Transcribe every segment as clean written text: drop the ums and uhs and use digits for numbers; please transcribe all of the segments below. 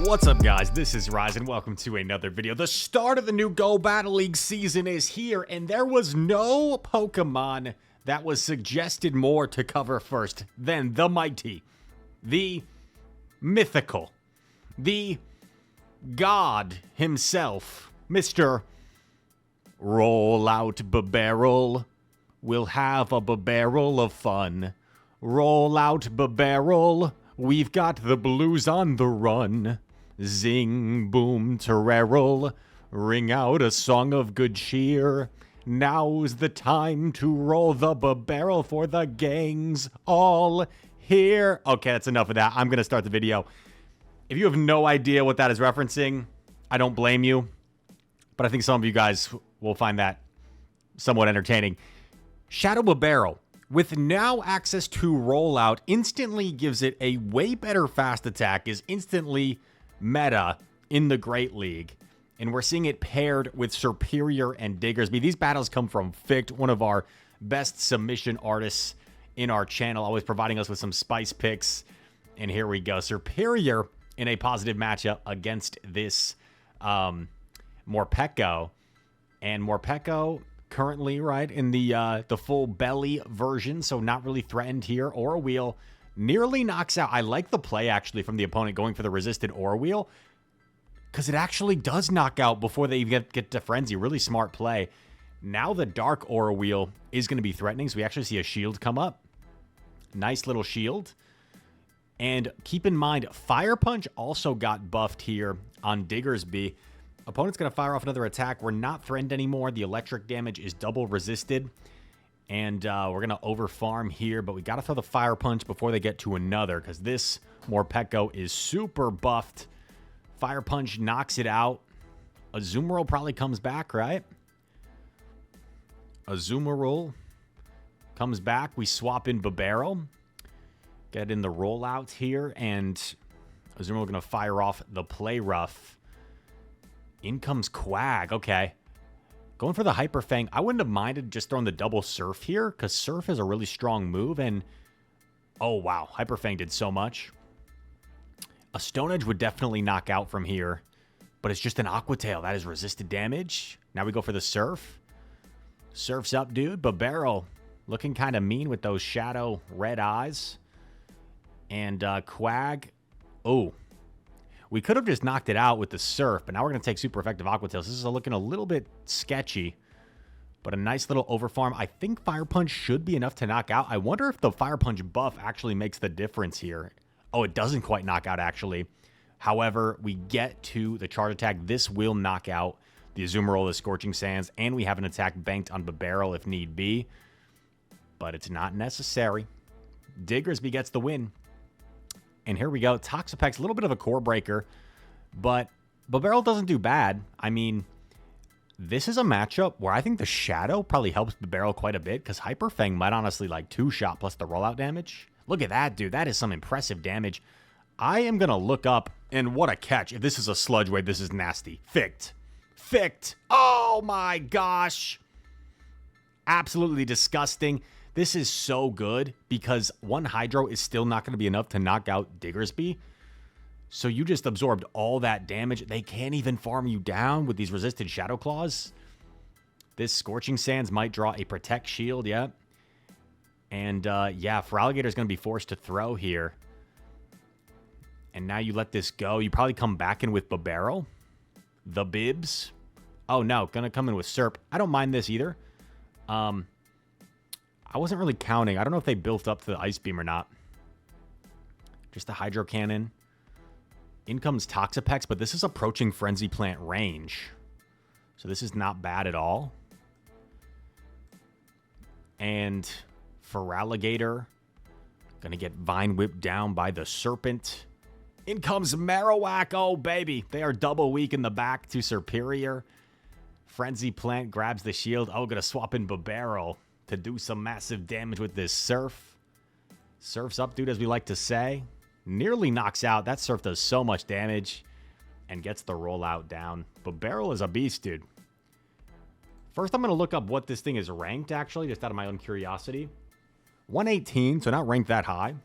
What's up, guys? This is Rise, and welcome to another video. The start of the new Go Battle League season is here, and there was no Pokemon that was suggested more to cover first than the mighty, the mythical, the god himself, Mr. Rollout Bibarel. We'll have a Bibarel of fun. Roll out Bibarel. We've got the blues on the run. Zing, boom, terrell, ring out a song of good cheer. Now's the time to roll the Bibarel for the gangs all here. Okay, that's enough of that. I'm going to start the video. If you have no idea what that is referencing, I don't blame you. But I think some of you guys will find that somewhat entertaining. Shadow Bibarel, with now access to Rollout, instantly gives it a way better fast attack, is instantly meta in the Great League. And we're seeing it paired with Superior and Diggersby. These battles come from Fict, one of our best submission artists in our channel, always providing us with some spice picks. And here we go. Superior in a positive matchup against this Morpeko. And Morpeko currently, right, in the full belly version, so not really threatened here. Aura Wheel nearly knocks out. I like the play, actually, from the opponent going for the resisted Aura Wheel, because it actually does knock out before they even get to Frenzy. Really smart play. Now the Dark Aura Wheel is going to be threatening, so we actually see a shield come up. Nice little shield. And keep in mind, Fire Punch also got buffed here on Diggersby. Opponent's going to fire off another attack. We're not threatened anymore. The electric damage is double resisted. And we're going to overfarm here, but we got to throw the Fire Punch before they get to another, because this Morpeko is super buffed. Fire Punch knocks it out. Azumarill probably comes back, right? Azumarill comes back. We swap in Bibarel. Get in the rollout here, and Azumarill going to fire off the Play Rough. In comes Quag. Okay. Going for the Hyper Fang. I wouldn't have minded just throwing the double Surf here, because Surf is a really strong move, and oh, wow. Hyper Fang did so much. A Stone Edge would definitely knock out from here, but it's just an Aqua Tail. That is resisted damage. Now we go for the Surf. Surf's up, dude. Bibarel looking kind of mean with those shadow red eyes. And Quag. Oh. We could have just knocked it out with the Surf, but now we're going to take super effective Aqua Tails. This is looking a little bit sketchy, but a nice little overfarm. I think Fire Punch should be enough to knock out. I wonder if the Fire Punch buff actually makes the difference here. Oh, it doesn't quite knock out, actually. However, we get to the charge attack. This will knock out the Azumarill, the Scorching Sands, and we have an attack banked on Bibarel if need be, but it's not necessary. Diggersby gets the win. And here we go. Toxapex's a little bit of a core breaker, but Bibarel doesn't do bad. I mean, this is a matchup where I think the Shadow probably helps Bibarel quite a bit, because Hyper Fang might honestly like 2-shot plus the rollout damage. Look at that, dude. That is some impressive damage. I am going to look up, and what a catch. If this is a Sludge Wave, this is nasty. Fict. Fict. Oh my gosh. Absolutely disgusting. This is so good because one Hydro is still not going to be enough to knock out Diggersby. So you just absorbed all that damage. They can't even farm you down with these resisted Shadow Claws. This Scorching Sands might draw a Protect Shield, yeah. And yeah, Feraligator's going to be forced to throw here. And now you let this go. You probably come back in with Bibarel. The Bibs. Oh no, going to come in with Serp. I don't mind this either. I wasn't really counting. I don't know if they built up to the Ice Beam or not. Just the Hydro Cannon. In comes Toxapex, but this is approaching Frenzy Plant range. So this is not bad at all. And Feraligator. Gonna get Vine Whipped down by the Serpent. In comes Marowak. Oh, baby. They are double weak in the back to Superior. Frenzy Plant grabs the shield. Oh, gonna swap in Bibarel to do some massive damage with this Surf. Surf's up, dude, as we like to say. Nearly knocks out. That Surf does so much damage and gets the rollout down. Bibarel is a beast, dude. First, I'm going to look up what this thing is ranked, actually, just out of my own curiosity. 118, so not ranked that high.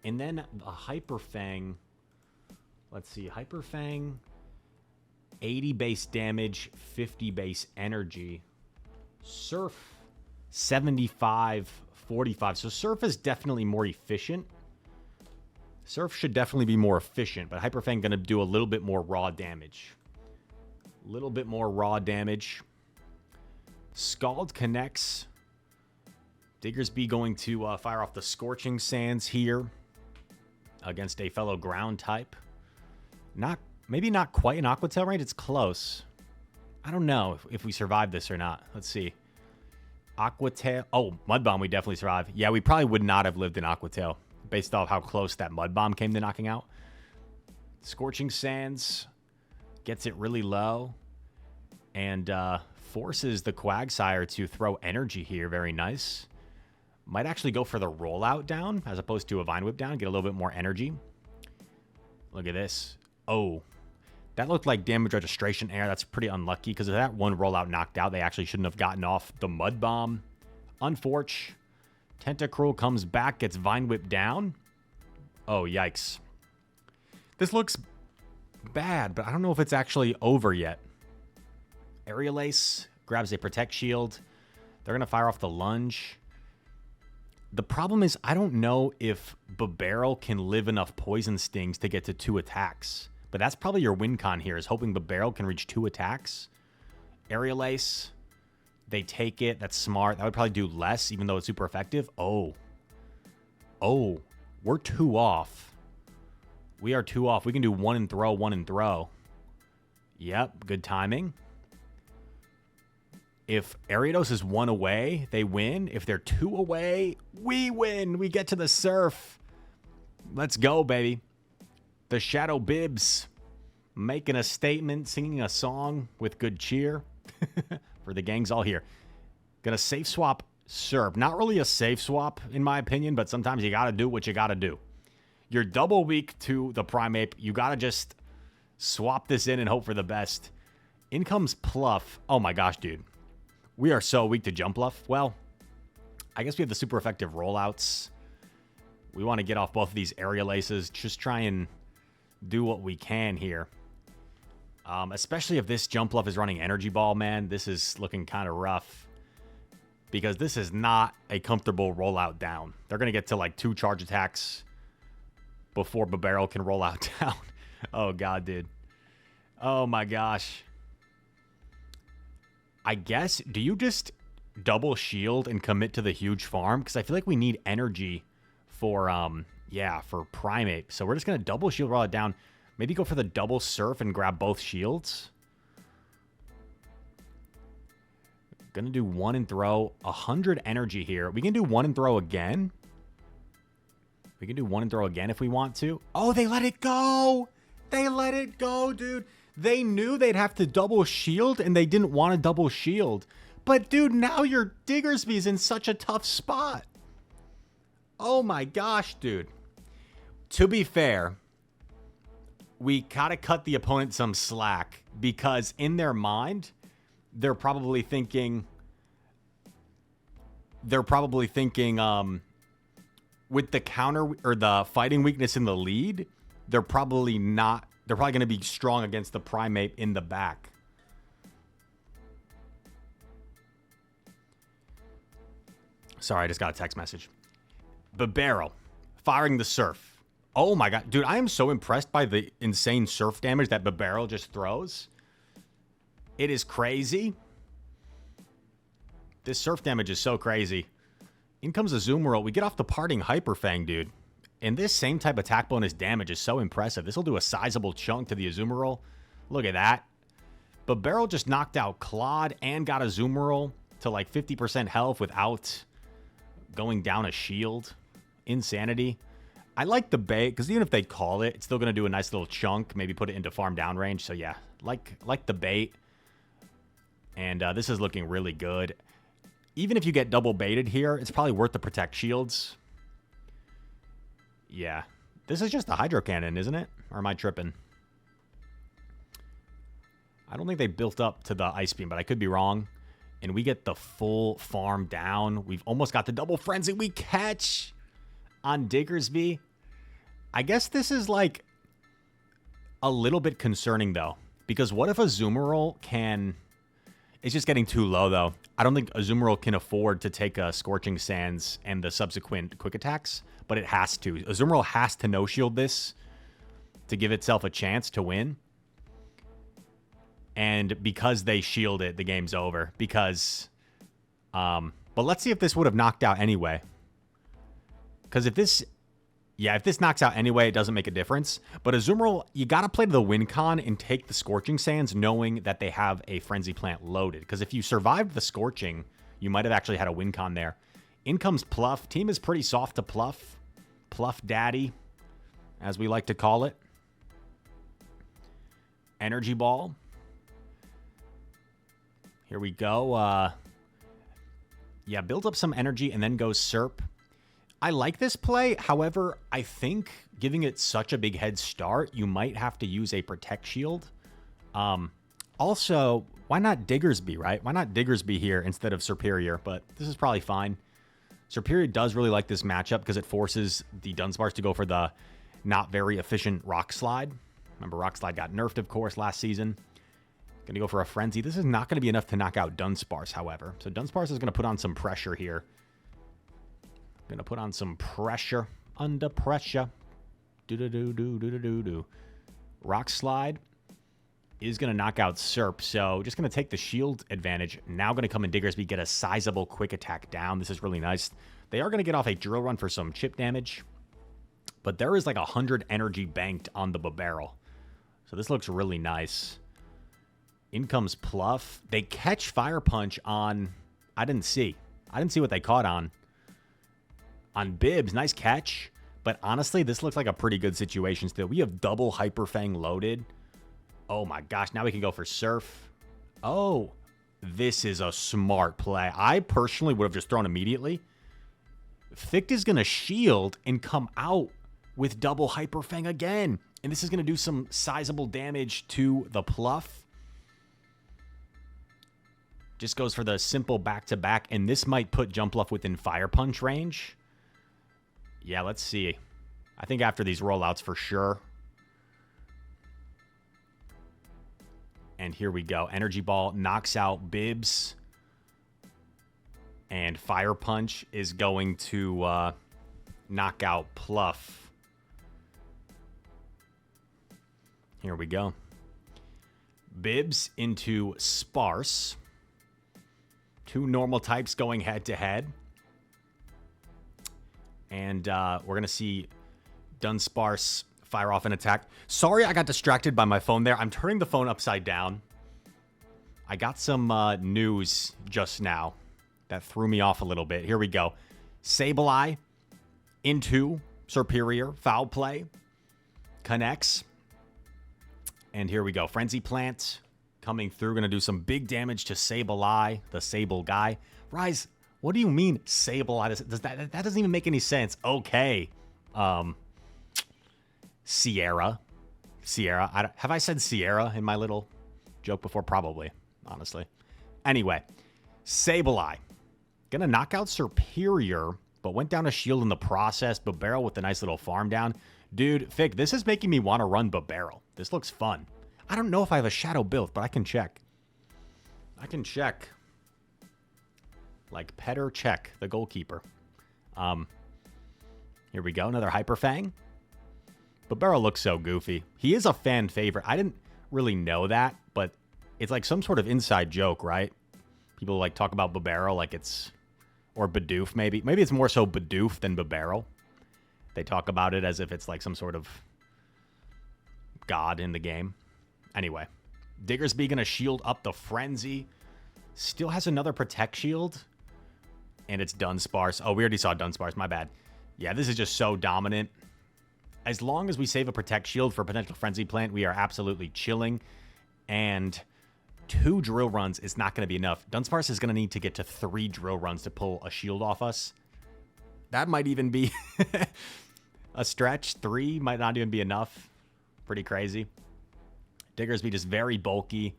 And then the Hyper Fang. Let's see. Hyper Fang, 80 base damage, 50 base energy. Surf, 75, 45. So Surf is definitely more efficient. Surf should definitely be more efficient, but Hyper Fang going to do a little bit more raw damage. A little bit more raw damage. Scald connects. Diggersby going to fire off the Scorching Sands here against a fellow ground type. Maybe not quite an Aqua Tail range. It's close. I don't know if we survive this or not. Let's see. Aqua Tail. Oh, Mud Bomb we definitely survive. Yeah, we probably would not have lived in Aqua Tail based off how close that Mud Bomb came to knocking out. Scorching Sands gets it really low and forces the Quagsire to throw energy here. Very nice. Might actually go for the Rollout down as opposed to a Vine Whip down. Get a little bit more energy. Look at this. Oh, that looked like damage registration error. That's pretty unlucky because if that one Rollout knocked out, they actually shouldn't have gotten off the Mud Bomb. Unforch. Tentacruel comes back, gets Vine Whip down. Oh, yikes. This looks bad, but I don't know if it's actually over yet. Aerial Ace grabs a Protect Shield. They're going to fire off the Lunge. The problem is I don't know if Bibarel can live enough Poison Stings to get to 2 attacks. But that's probably your win con here, is hoping Bibarel can reach 2 attacks. Aerial Ace. They take it. That's smart. That would probably do less, even though it's super effective. Oh. Oh. We're 2 off. We are 2 off. We can do 1 and throw, 1 and throw. Yep. Good timing. If Ariados is 1 away, they win. If they're 2 away, we win. We get to the Surf. Let's go, baby. The Shadow Bibs making a statement, singing a song with good cheer. For the gangs all here. Gonna safe swap Surf. Not really a safe swap, in my opinion, but sometimes you gotta do what you gotta do. You're double weak to the Primeape. You gotta just swap this in and hope for the best. In comes Pluff. Oh my gosh, dude. We are so weak to Jumpluff. Well, I guess we have the super effective rollouts. We want to get off both of these Aerial Aces. Just try and do what we can here. Especially if this Jumpluff is running Energy Ball, man. This is looking kind of rough. Because this is not a comfortable rollout down. They're going to get to like 2 charge attacks before Bibarel can roll out down. Oh, God, dude. Oh, my gosh. I guess, do you just double shield and commit to the huge farm? Because I feel like we need energy for, for Primeape. So we're just going to double shield, roll it down. Maybe go for the double Surf and grab both shields. Gonna do 1 and throw. 100 energy here. We can do 1 and throw again. We can do 1 and throw again if we want to. Oh, they let it go. They let it go, dude. They knew they'd have to double shield, and they didn't want to double shield. But, dude, now your Diggersby's in such a tough spot. Oh, my gosh, dude. To be fair, we gotta cut the opponent some slack, because in their mind, they're probably thinking, with the counter or the fighting weakness in the lead, they're probably going to be strong against the Primeape in the back. Sorry, I just got a text message. Bibarel firing the Surf. Oh my God, dude, I am so impressed by the insane Surf damage that Bibarel just throws. It is crazy. This Surf damage is so crazy. In comes a Azumarill. We get off the Parting Hyper Fang, dude. And this same type attack bonus damage is so impressive. This will do a sizable chunk to the Azumarill. Look at that. Bibarel just knocked out Claude and got a Azumarill to like 50% health without going down a shield. Insanity. I like the bait, because even if they call it, it's still going to do a nice little chunk. Maybe put it into farm down range. So yeah, like the bait. And this is looking really good. Even if you get double baited here, it's probably worth the Protect Shields. Yeah. This is just a Hydro Cannon, isn't it? Or am I tripping? I don't think they built up to the Ice Beam, but I could be wrong. And we get the full farm down. We've almost got the double Frenzy. We catch on Diggersby. I guess this is like a little bit concerning, though. Because what if Azumarill can... It's just getting too low, though. I don't think Azumarill can afford to take a Scorching Sands and the subsequent quick attacks, but it has to. Azumarill has to no-shield this to give itself a chance to win. And because they shield it, the game's over. Because... but let's see if this would have knocked out anyway. Because if this... Yeah, if this knocks out anyway, it doesn't make a difference. But Azumarill, you got to play to the win con and take the Scorching Sands knowing that they have a Frenzy Plant loaded. Because if you survived the Scorching, you might have actually had a win con there. In comes Pluff. Team is pretty soft to Pluff. Pluff Daddy, as we like to call it. Energy Ball. Here we go. Yeah, build up some energy and then goes Serp. I like this play. However, I think giving it such a big head start, you might have to use a Protect Shield. Also, why not Diggersby, right? Why not Diggersby here instead of Serperior? But this is probably fine. Serperior does really like this matchup because it forces the Dunsparce to go for the not very efficient Rock Slide. Remember, Rock Slide got nerfed, of course, last season. Going to go for a Frenzy. This is not going to be enough to knock out Dunsparce, however. So Dunsparce is going to put on some pressure here. Going to put on some pressure. Under pressure. Do-do-do-do-do-do-do-do. Rock Slide is going to knock out Serp. So just going to take the shield advantage. Now going to come in Diggersby, get a sizable quick attack down. This is really nice. They are going to get off a Drill Run for some chip damage. But there is like 100 energy banked on the Bibarel. So this looks really nice. In comes Pluff. They catch Fire Punch on... I didn't see what they caught on. On Bibs, nice catch. But honestly, this looks like a pretty good situation still. We have double Hyper Fang loaded. Oh my gosh, now we can go for Surf. Oh, this is a smart play. I personally would have just thrown immediately. Ficht is going to shield and come out with double Hyper Fang again. And this is going to do some sizable damage to the Pluff. Just goes for the simple back-to-back. And this might put Jumpluff within Fire Punch range. Yeah, let's see. I think after these rollouts for sure. And here we go. Energy Ball knocks out Bibs. And Fire Punch is going to knock out Pluff. Here we go. Bibs into Sparse. Two normal types going head-to-head. And we're going to see Dunsparce fire off an attack. Sorry, I got distracted by my phone there. I'm turning the phone upside down. I got some news just now that threw me off a little bit. Here we go. Sableye into Serperior. Foul play. Connects. And here we go. Frenzy Plant coming through. Going to do some big damage to Sableye, the Sable guy. Rise. What do you mean, Sableye? That doesn't even make any sense. Okay. Sierra. Have I said Sierra in my little joke before? Probably, honestly. Anyway, Sableye. Gonna knock out Serperior, but went down a shield in the process. Bibarel with a nice little farm down. Dude, Fick, this is making me want to run Bibarel. This looks fun. I don't know if I have a shadow built, but I can check. Like Petter Check, the goalkeeper. Here we go. Another Hyper Fang. Bibarel looks so goofy. He is a fan favorite. I didn't really know that, but it's like some sort of inside joke, right? People like talk about Bibarel like it's... Or Bidoof, maybe. Maybe it's more so Bidoof than Bibarel. They talk about it as if it's like some sort of god in the game. Anyway. Diggersby gonna shield up the Frenzy. Still has another Protect Shield. And it's Dunsparce. Oh, we already saw Dunsparce. My bad. Yeah, this is just so dominant. As long as we save a Protect Shield for potential Frenzy Plant, we are absolutely chilling. And 2 Drill Runs is not going to be enough. Dunsparce is going to need to get to 3 Drill Runs to pull a shield off us. That might even be a stretch. 3 might not even be enough. Pretty crazy. Diggersby just very bulky.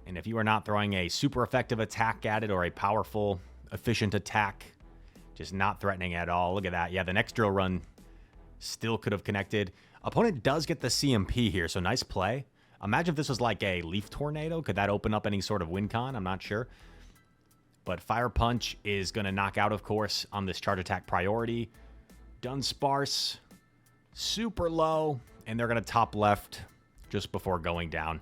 And if you are not throwing a super effective attack at it or a powerful, efficient attack, just not threatening at all. Look at that. Yeah, the next Drill Run Still could have connected. Opponent does get the CMP here, so nice play. Imagine if this was like a Leaf Tornado. Could that open up any sort of win con? I'm not sure. But Fire Punch is going to knock out, of course, on this charge attack priority. Dunsparce, super low, and they're going to top left just before going down.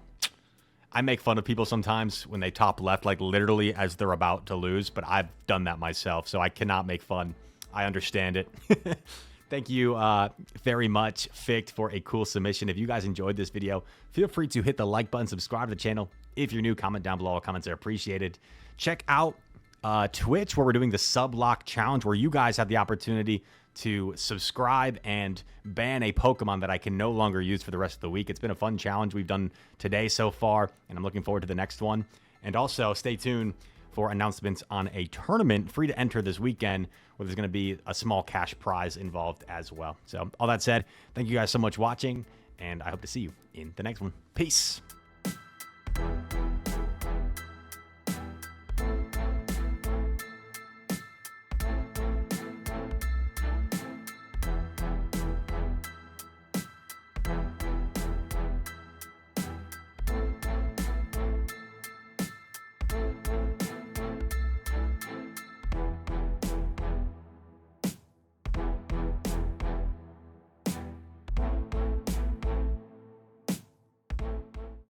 I make fun of people sometimes when they top left, like literally as they're about to lose, but I've done that myself, so I cannot make fun. I understand it. Thank you very much, Ficht, for a cool submission. If you guys enjoyed this video, feel free to hit the like button, subscribe to the channel. If you're new, comment down below. All comments are appreciated. Check out Twitch, where we're doing the sub lock challenge, where you guys have the opportunity to subscribe and ban a Pokemon that I can no longer use for the rest of the week. It's been a fun challenge we've done today so far, and I'm looking forward to the next one. And also stay tuned for announcements on a tournament free to enter this weekend, where there's going to be a small cash prize involved as well. So all that said, thank you guys so much for watching, and I hope to see you in the next one. Peace.